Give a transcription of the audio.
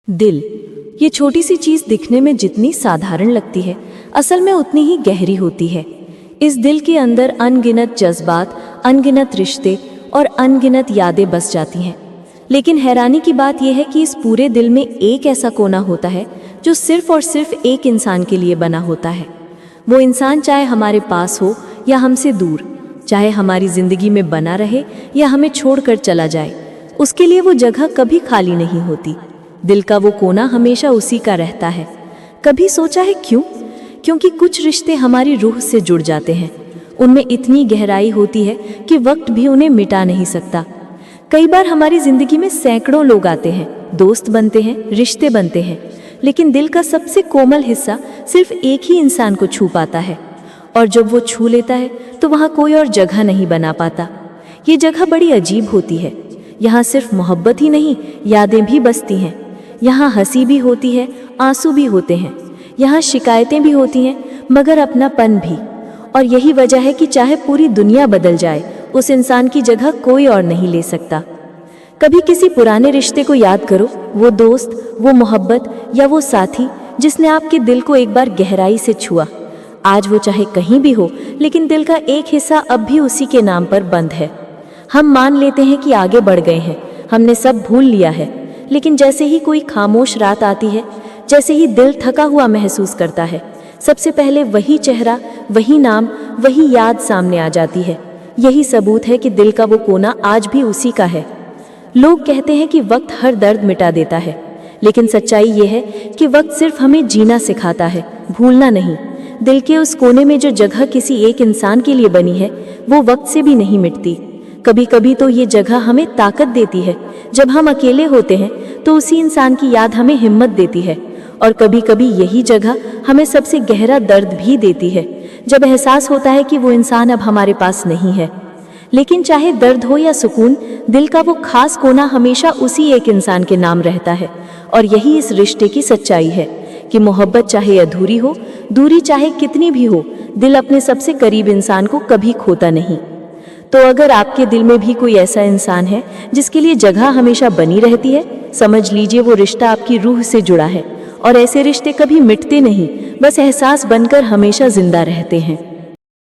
दिल, ये छोटी सी चीज दिखने में जितनी साधारण लगती है, असल में उतनी ही गहरी होती है। इस दिल के अंदर अनगिनत जज्बात, अनगिनत रिश्ते और अनगिनत यादें बस जाती हैं। लेकिन हैरानी की बात यह है कि इस पूरे दिल में एक ऐसा कोना होता है जो सिर्फ और सिर्फ एक इंसान के लिए बना होता है। वो इंसान चाहे हमारे पास हो या हमसे दूर, चाहे हमारी जिंदगी में बना रहे या हमें छोड़कर चला जाए, उसके लिए वो जगह कभी खाली नहीं होती। दिल का वो कोना हमेशा उसी का रहता है। कभी सोचा है क्यों? क्योंकि कुछ रिश्ते हमारी रूह से जुड़ जाते हैं। उनमें इतनी गहराई होती है कि वक्त भी उन्हें मिटा नहीं सकता। कई बार हमारी जिंदगी में सैकड़ों लोग आते हैं, दोस्त बनते हैं, रिश्ते बनते हैं, लेकिन दिल का सबसे कोमल हिस्सा सिर्फ एक ही इंसान को छू पाता है। और जब वो छू लेता है तो वहाँ कोई और जगह नहीं बना पाता। ये जगह बड़ी अजीब होती है। यहाँ सिर्फ मोहब्बत ही नहीं, यादें भी बसती हैं। यहाँ हंसी भी होती है, आंसू भी होते हैं। यहाँ शिकायतें भी होती हैं, मगर अपनापन भी। और यही वजह है कि चाहे पूरी दुनिया बदल जाए, उस इंसान की जगह कोई और नहीं ले सकता। कभी किसी पुराने रिश्ते को याद करो, वो दोस्त, वो मोहब्बत या वो साथी जिसने आपके दिल को एक बार गहराई से छुआ। आज वो चाहे कहीं भी हो, लेकिन दिल का एक हिस्सा अब भी उसी के नाम पर बंद है। हम मान लेते हैं कि आगे बढ़ गए हैं, हमने सब भूल लिया है, लेकिन जैसे ही कोई खामोश रात आती है, जैसे ही दिल थका हुआ महसूस करता है, सबसे पहले वही चेहरा, वही नाम, वही याद सामने आ जाती है। यही सबूत है कि दिल का वो कोना आज भी उसी का है। लोग कहते हैं कि वक्त हर दर्द मिटा देता है, लेकिन सच्चाई ये है कि वक्त सिर्फ हमें जीना सिखाता है, भूलना नहीं। दिल के उस कोने में जो जगह किसी एक इंसान के लिए बनी है, वो वक्त से भी नहीं मिटती। कभी कभी तो ये जगह हमें ताकत देती है। जब हम अकेले होते हैं तो उसी इंसान की याद हमें हिम्मत देती है। और कभी कभी यही जगह हमें सबसे गहरा दर्द भी देती है, जब एहसास होता है कि वो इंसान अब हमारे पास नहीं है। लेकिन चाहे दर्द हो या सुकून, दिल का वो खास कोना हमेशा उसी एक इंसान के नाम रहता है। और यही इस रिश्ते की सच्चाई है कि मोहब्बत चाहे अधूरी हो, दूरी चाहे कितनी भी हो, दिल अपने सबसे करीब इंसान को कभी खोता नहीं। तो अगर आपके दिल में भी कोई ऐसा इंसान है जिसके लिए जगह हमेशा बनी रहती है, समझ लीजिए वो रिश्ता आपकी रूह से जुड़ा है। और ऐसे रिश्ते कभी मिटते नहीं, बस एहसास बनकर हमेशा जिंदा रहते हैं।